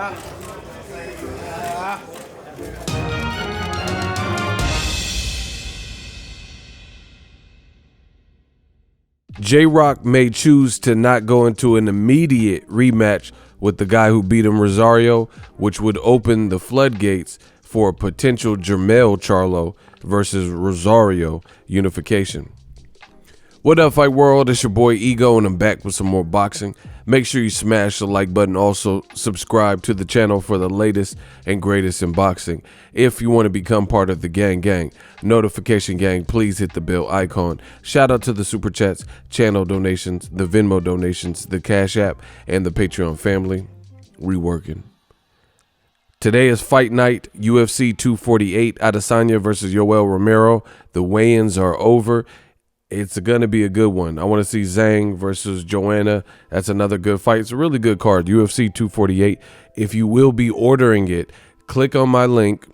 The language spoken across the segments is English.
Jrock may choose to not go into an immediate rematch with the guy who beat him, Rosario, which would open the floodgates for a potential Jermell Charlo versus Rosario unification. What up, Fight World? It's your boy Ego, and I'm back with some more boxing. Make sure you smash the like button. Also, subscribe to the channel for the latest and greatest in boxing. If you want to become part of the gang, notification gang, please hit the bell icon. Shout out to the super chats, channel donations, the Venmo donations, the Cash App, and the Patreon family. We working. Today is fight night, UFC 248, Adesanya versus Yoel Romero. The weigh-ins are over. It's going to be a good one. I want to see Zhang versus Joanna. That's another good fight. It's a really good card, UFC 248. If you will be ordering it, click on my link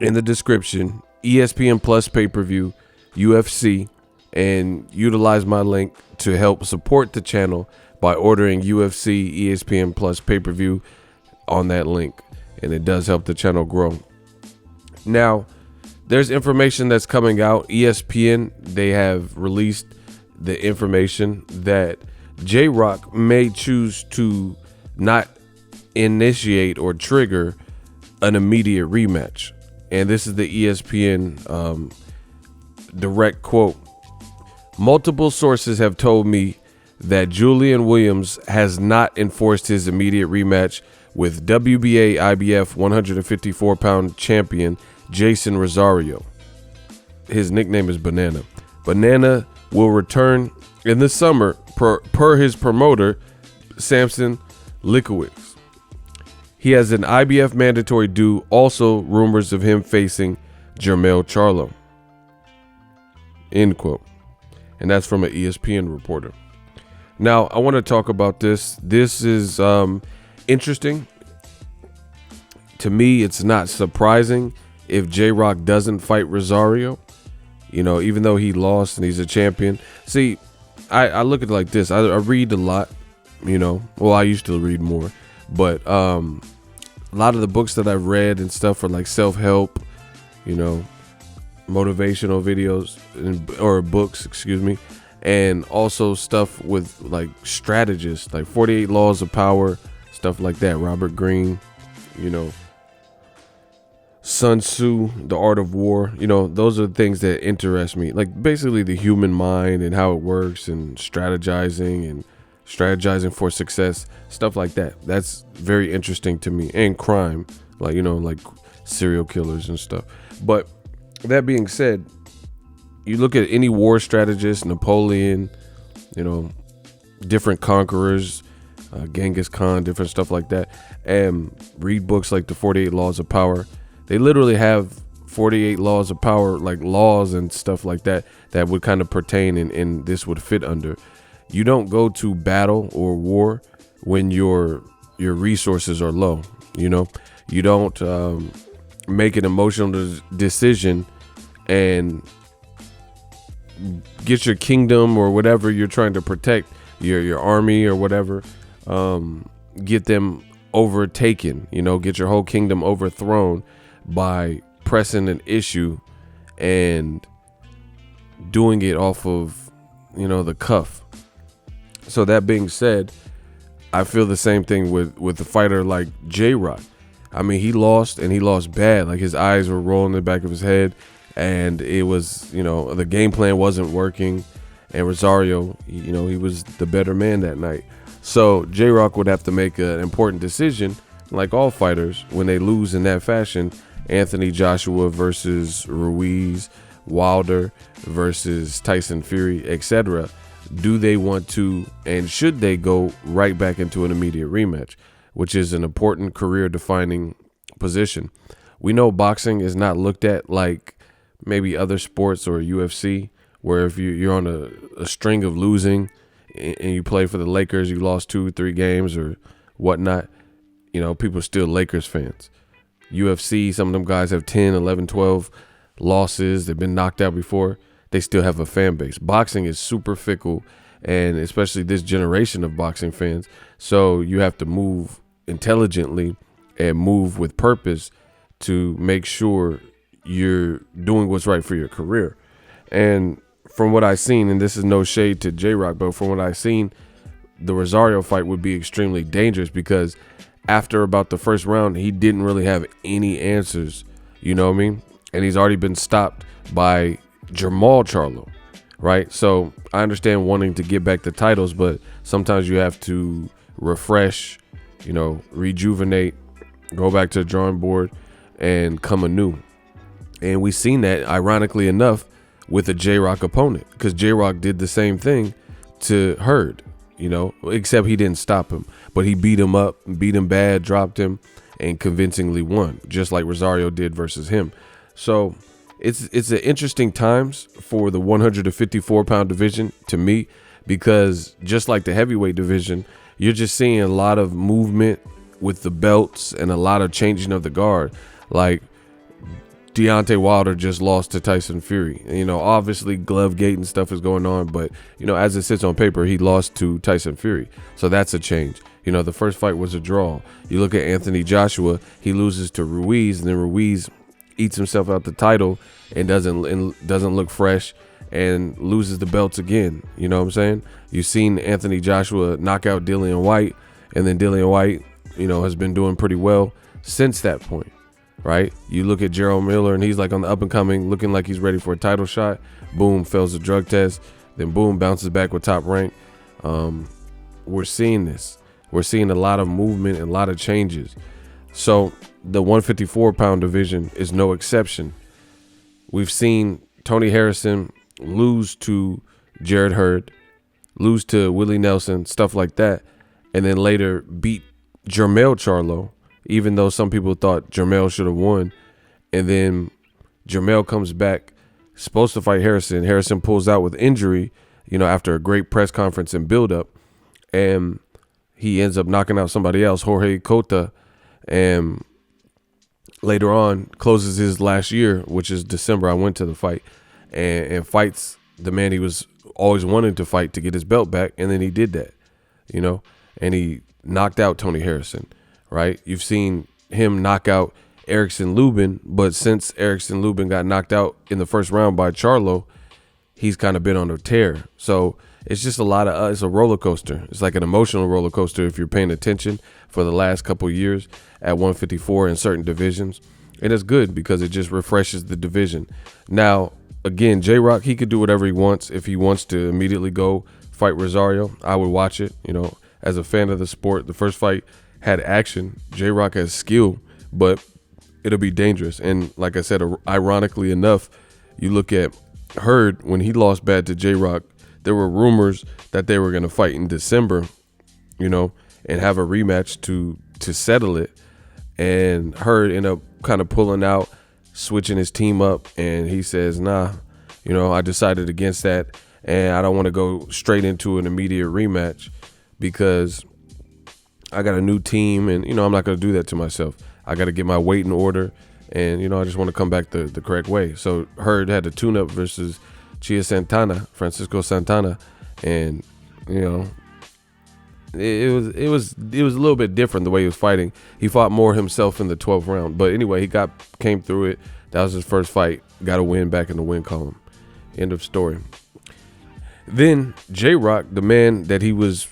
in the description, ESPN Plus pay-per-view, UFC, and utilize my link to help support the channel by ordering UFC ESPN Plus pay-per-view on that link. And it does help the channel grow. Now, there's information that's coming out. ESPN, they have released the information that Jrock may choose to not initiate or trigger an immediate rematch. And this is the ESPN direct quote. Multiple sources have told me that Julian Williams has not enforced his immediate rematch with WBA IBF 154-pound champion Jason Rosario. His nickname is Banana. Banana will return in the summer per his promoter, Samson Likowicz. He has an IBF mandatory due. Also, rumors of him facing Jermell Charlo. End quote. And that's from an ESPN reporter. Now, I want to talk about this. This is interesting. To me, it's not surprising if Jrock doesn't fight Rosario, you know, even though he lost and he's a champion. See, I look at it like this. I read a lot, you know. Well, I used to read more, but a lot of the books that I've read and stuff are like self-help, you know, motivational videos or books, excuse me, and also stuff with like strategists, like 48 Laws of Power, stuff like that. Robert Greene, you know, Sun Tzu, The Art of War, you know, those are the things that interest me. Like basically the human mind and how it works and strategizing for success, stuff like that. That's very interesting to me. And crime, like, you know, like serial killers and stuff. But that being said, you look at any war strategist, Napoleon, you know, different conquerors, Genghis Khan, different stuff like that, and read books like the 48 Laws of Power. They literally have 48 laws of power, like laws and stuff like that, that would kind of pertain and this would fit under. You don't go to battle or war when your resources are low, you know. You don't make an emotional decision and get your kingdom or whatever you're trying to protect, your army or whatever, get them overtaken, you know, get your whole kingdom overthrown by pressing an issue and doing it off of, you know, the cuff. So that being said, I feel the same thing with a fighter like Jrock. I mean, he lost and he lost bad. Like his eyes were rolling in the back of his head, and it was, you know, the game plan wasn't working. And Rosario, you know, he was the better man that night. So Jrock would have to make an important decision, like all fighters, when they lose in that fashion. Anthony Joshua versus Ruiz, Wilder versus Tyson Fury, etc. Do they want to and should they go right back into an immediate rematch, which is an important career-defining position? We know boxing is not looked at like maybe other sports or UFC, where if you're on a string of losing and you play for the Lakers, you lost 2-3 games or whatnot, you know, people are still Lakers fans. UFC, some of them guys have 10, 11, 12 losses. They've been knocked out before. They still have a fan base. Boxing is super fickle, and especially this generation of boxing fans. So you have to move intelligently and move with purpose to make sure you're doing what's right for your career. And from what I've seen, and this is no shade to Jrock, but from what I've seen, the Rosario fight would be extremely dangerous because after about the first round, he didn't really have any answers, you know what I mean? And he's already been stopped by Jermell Charlo, right? So I understand wanting to get back the titles, but sometimes you have to refresh, rejuvenate, go back to the drawing board and come anew. And we've seen that, ironically enough, with a Jrock opponent, because Jrock did the same thing to Hurd, except he didn't stop him, but he beat him up, beat him bad, dropped him, and convincingly won, just like Rosario did versus him. So it's an interesting times for the 154-pound division to me, because just like the heavyweight division, you're just seeing a lot of movement with the belts and a lot of changing of the guard. Like Deontay Wilder just lost to Tyson Fury. Obviously glove gate and stuff is going on, but as it sits on paper, he lost to Tyson Fury. So that's a change. The first fight was a draw. You look at Anthony Joshua, he loses to Ruiz, and then Ruiz eats himself out the title and doesn't look fresh and loses the belts again. You know what I'm saying? You've seen Anthony Joshua knock out Dillian White, and then Dillian White, has been doing pretty well since that point. Right? You look at Gerald Miller, and he's like on the up and coming, looking like he's ready for a title shot. Boom, fails the drug test. Then boom, bounces back with Top Rank. We're seeing this. We're seeing a lot of movement and a lot of changes. So the 154-pound division is no exception. We've seen Tony Harrison lose to Jared Hurd, lose to Willie Nelson, stuff like that, and then later beat Jermell Charlo, even though some people thought Jermell should have won. And then Jermell comes back, supposed to fight Harrison. Harrison pulls out with injury, after a great press conference and build-up. And he ends up knocking out somebody else, Jorge Cota, and later on closes his last year, which is December. I went to the fight and fights the man he was always wanting to fight to get his belt back. And then he did that, and he knocked out Tony Harrison. Right? You've seen him knock out Erickson Lubin, but since Erickson Lubin got knocked out in the first round by Charlo, he's kind of been on a tear. So it's just it's a roller coaster. It's like an emotional roller coaster if you're paying attention for the last couple of years at 154 in certain divisions. And it's good because it just refreshes the division. Now, again, Jrock, he could do whatever he wants. If he wants to immediately go fight Rosario, I would watch it. As a fan of the sport, the first fight had action. Jrock has skill, but it'll be dangerous. And like I said, ironically enough, you look at Hurd, when he lost bad to Jrock, there were rumors that they were going to fight in December, and have a rematch to settle it. And Hurd ended up kind of pulling out, switching his team up, and he says, nah, I decided against that, and I don't want to go straight into an immediate rematch because I got a new team, and I'm not going to do that to myself. I got to get my weight in order, and I just want to come back the correct way. So Hurd had a tune-up versus Francisco Santana, and it was a little bit different the way he was fighting. He fought more himself in the 12th round, but anyway, he came through it. That was his first fight. Got a win back in the win column. End of story. Then Jrock, the man that he was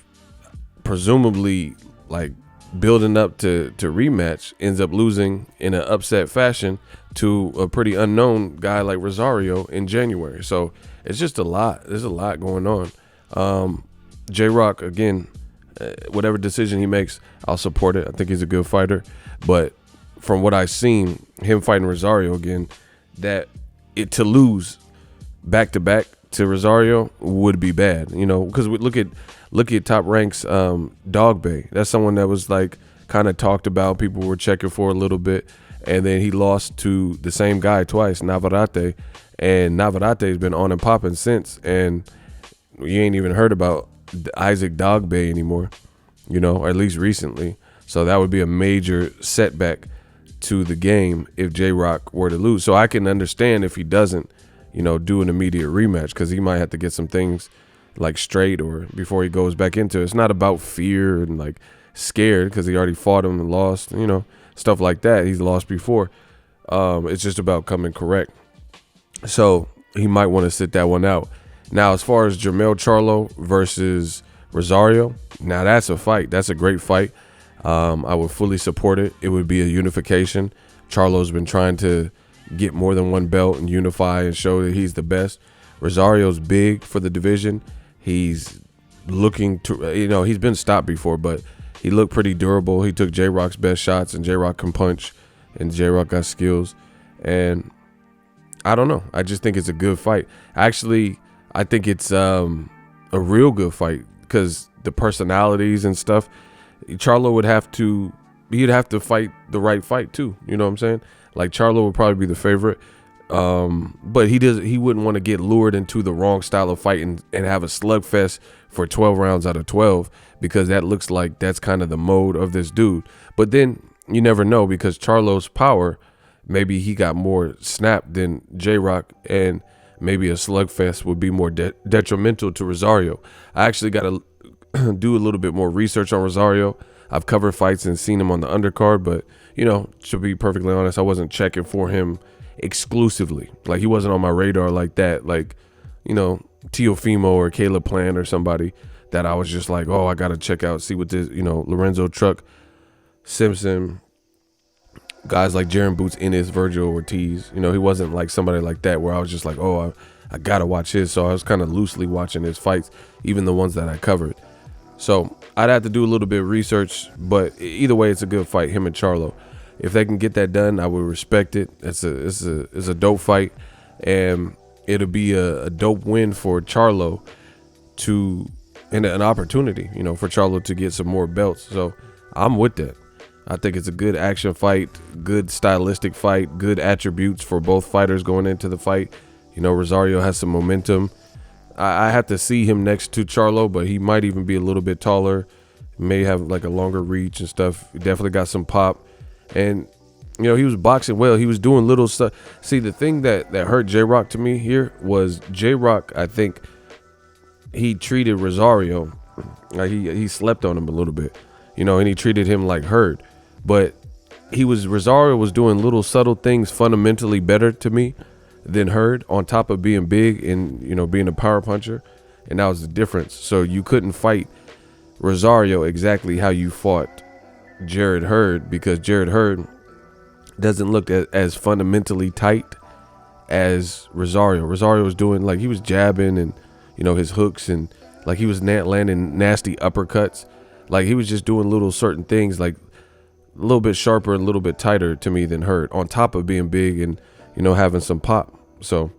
presumably like building up to rematch, ends up losing in an upset fashion to a pretty unknown guy like Rosario in January. So it's just a lot. There's a lot going on. Jrock, again, whatever decision he makes, I'll support it. I think he's a good fighter. But from what I've seen, him fighting Rosario again, that to lose back-to-back to Rosario would be bad, because we look at Top Rank's Dog Bay. That's someone that was like kind of talked about. People were checking for a little bit, and then he lost to the same guy twice, Navarrete, and Navarrete's been on and popping since, and you ain't even heard about Isaac Dog Bay anymore, or at least recently. So that would be a major setback to the game if Jrock were to lose. So I can understand if he doesn't, do an immediate rematch, because he might have to get some things like straight or before he goes back into it. It's not about fear and like scared because he already fought him and lost. stuff like that. He's lost before. It's just about coming correct. So he might want to sit that one out. Now, as far as Jermell Charlo versus Rosario, now that's a fight. That's a great fight. I would fully support it. It would be a unification. Charlo's been trying to get more than one belt and unify and show that he's the best. Rosario's big for the division. He's looking to, you know, he's been stopped before, but he looked pretty durable. He took Jrock's best shots, and Jrock can punch, and Jrock got skills. And I don't know. I just think it's a good fight. Actually, I think it's a real good fight because the personalities and stuff. Charlo would have to, he'd have to fight the right fight too. You know what I'm saying? Like Charlo would probably be the favorite. But he wouldn't want to get lured into the wrong style of fight and have a slugfest for 12 rounds out of 12, because that looks like that's kind of the mode of this dude. But then you never know, because Charlo's power, maybe he got more snap than Jrock, and maybe a slugfest would be more detrimental to Rosario. I actually got to do a little bit more research on Rosario. I've covered fights and seen him on the undercard, but, you know, to be perfectly honest, I wasn't checking for him exclusively. Like, he wasn't on my radar like that. Like, you know, Teofimo or Caleb Plant or somebody that I was just like, oh, I got to check out, see what this, you know, Lorenzo Truck, Simpson, guys like Jaron Boots, Ennis, Virgil Ortiz. You know, he wasn't like somebody like that where I was just like, oh, I got to watch his. So I was kind of loosely watching his fights, even the ones that I covered. So I'd have to do a little bit of research, but either way, it's a good fight, him and Charlo. If they can get that done, I would respect it. It's a dope fight, and it'll be a dope win for Charlo and an opportunity, you know, for Charlo to get some more belts. So I'm with that. I think it's a good action fight, good stylistic fight, good attributes for both fighters going into the fight. You know, Rosario has some momentum. I have to see him next to Charlo, but he might even be a little bit taller, may have like a longer reach and stuff. He definitely got some pop. And, you know, he was boxing well. He was doing little stuff. See, the thing that hurt Jrock to me here was Jrock, I think he treated Rosario like he slept on him a little bit, you know, and he treated him like herd. But Rosario was doing little subtle things fundamentally better to me than Hurd, on top of being big and, you know, being a power puncher. And that was the difference. So you couldn't fight Rosario exactly how you fought Jarrett Hurd, because Jarrett Hurd doesn't look as fundamentally tight as Rosario. Rosario was doing, like, he was jabbing and, you know, his hooks, and like he was landing nasty uppercuts. Like, he was just doing little certain things, like a little bit sharper, a little bit tighter to me than Hurd, on top of being big and, you know, having some pop. So,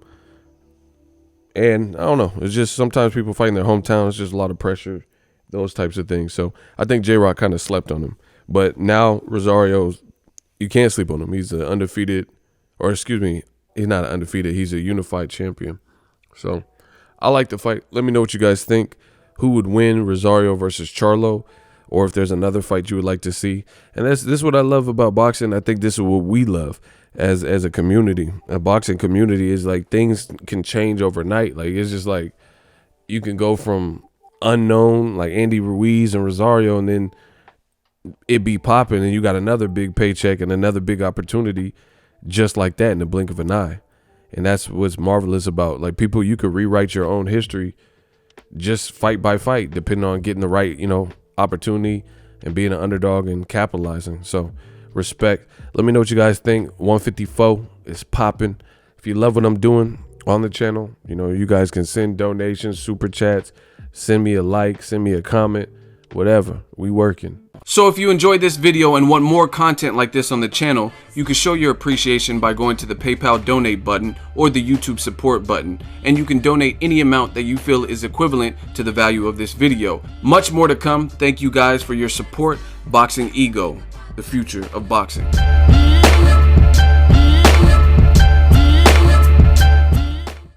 and I don't know, it's just sometimes people fighting their hometown, it's just a lot of pressure, those types of things. So I think Jrock kind of slept on him. But now Rosario, you can't sleep on him. He's an undefeated, or excuse me, he's not undefeated. He's a unified champion. So I like the fight. Let me know what you guys think. Who would win, Rosario versus Charlo, or if there's another fight you would like to see. And this is what I love about boxing. I think this is what we love as a community. A boxing community is like, things can change overnight. Like, it's just like you can go from unknown, like Andy Ruiz and Rosario, and then it be popping, and you got another big paycheck and another big opportunity just like that in the blink of an eye. And that's what's marvelous about, like, people, you could rewrite your own history just fight by fight, depending on getting the right, you know, opportunity and being an underdog and capitalizing. So respect. Let me know what you guys think. 154 is popping. If you love what I'm doing on the channel, you know, you guys can send donations, super chats, send me a like, send me a comment, whatever. We working. So if you enjoyed this video and want more content like this on the channel, you can show your appreciation by going to the PayPal donate button or the YouTube support button, and you can donate any amount that you feel is equivalent to the value of this video. Much more to come. Thank you guys for your support. Boxing Ego, the future of boxing.